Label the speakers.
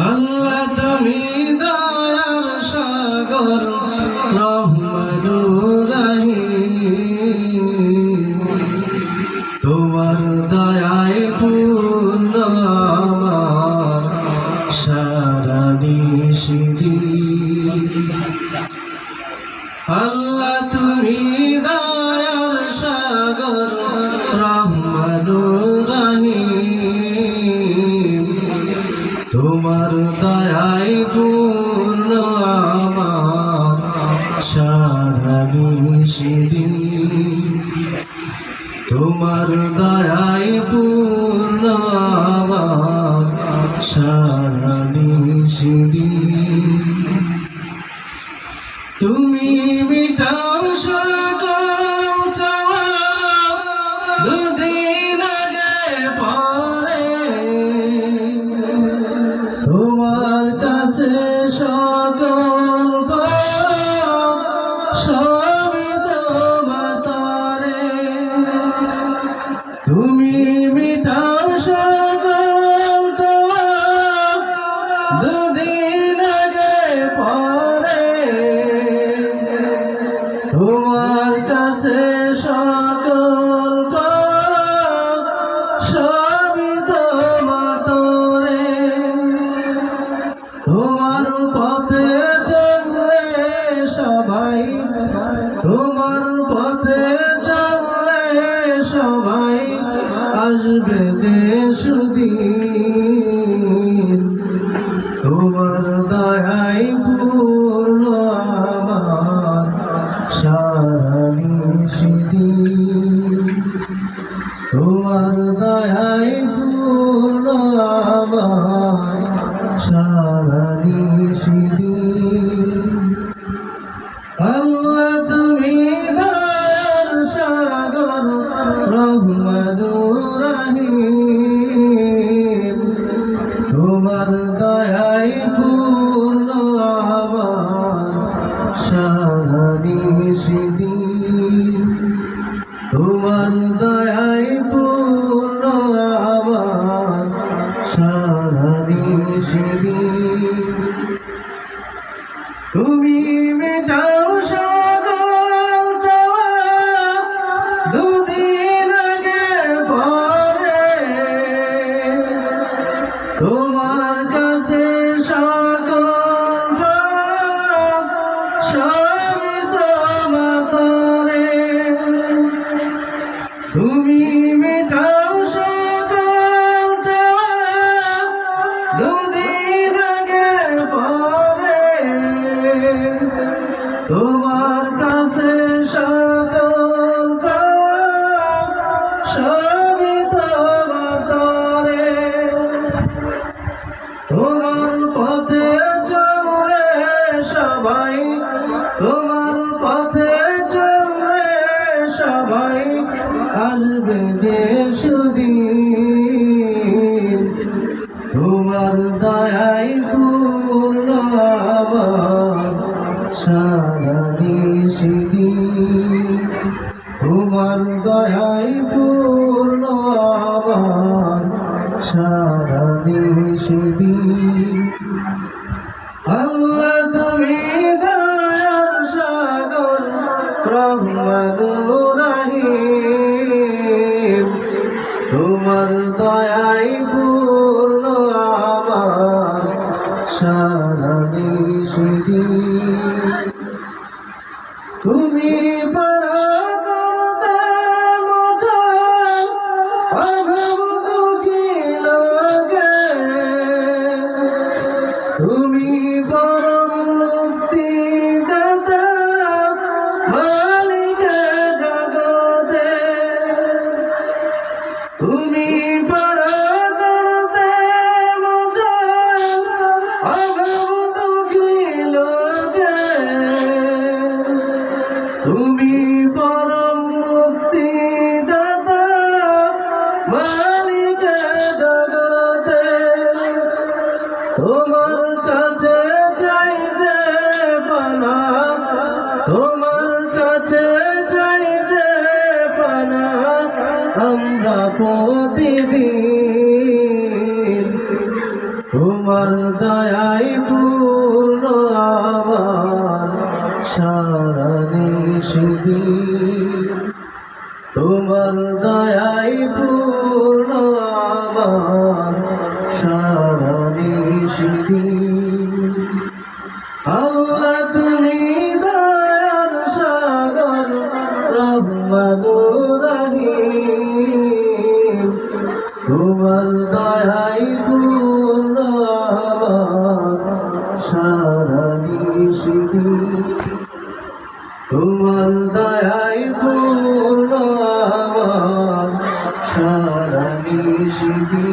Speaker 1: আল্লাহ তুমি দয়ার সাগর রহমানুর রহিম, তোমার দয়ায় পূর্ণ আমার সারা নিশিদিন। আল্লাহ তুমি দয়ার সাগর রহমানুর রহিম, তোমার দয়ায় পূর্ণ আমার সারা নিশিদিন। তোমার দয়ায় পূর্ণ আমার সারা নিশিদিন। তুমি মিটাও সকল চাওয়া দুদিন আগে পরে, তোমার কাছে সকল সবই তোমার তরে। তুমি মিটাও সকল চাওয়া দুদিন আগে পরে, তোমার কাছে সকল সবই তোমার তরে। তোমার পথে চললে সবাই, তোমার পথে চললে সবাই আসবে যে সুদিন। তোমার দয়ায় পূর্ণ আমার সারা নিশিদিন। তোমার দয়ায় পূর্ণ আমার সারা নিশিদিন। আল্লাহ তুমি দয়ার সাগর রহমানুর রহিম, তোমার দয়ায় পূর্ণ আমার সারা নিশিদিন। তোমার দয়ায় পূর্ণ আমার সারা নিশিদিন। তুমি মেটাও সকল চাওয়া দুদিন আগে পরে, তোমার কাছে সকল সবই তোমার তরে। তুমি মেটাও সকল চাওয়া দুদিন আগে পরে, তোমার কাছে সকল সবই তোমার তরে। তোমার পথে চললে সবাই, তোমার পথে চললে সবাই আসবে যে সুদিন। তোমার দয়ায় পূর্ণ আমার সারা নিশিদিন। তোমার দয়ায় পূর্ণ আমার সারা নিশিদিন। আল্লাহ তুমি দয়ার সাগর রহমানুর রহিম, তোমার দয়ায় পূর্ণ আমার সারা নিশিদিন। তুমি পারা করতে মজা অভাব দুঃখী লোকে, তুমি পরম মুক্তি দাতা মালিকে জগতে। তুমি পারা করতে মজা অভাব দুঃখী লোকে, তুমি পরম মুক্তি দাতা মালিকে জগতে। তোমার কাছে চাই যে পানা, তোমার কাছে চাই যে পানা, আমরা প্রতিদিন তোমার দয়াই পূর্ণ আমার সারা নিশিদিন তোমার দয়াই পূর্ণ আমার সারা নিশিদিন আল্লাহ তুমি দয়ার সাগর রহমানুর রহিম তোমার দয়াই পূর্ণ আমার সারা নিশিদিন তোমার দয়াই পূর্ণ আমার সারা নিশিদিন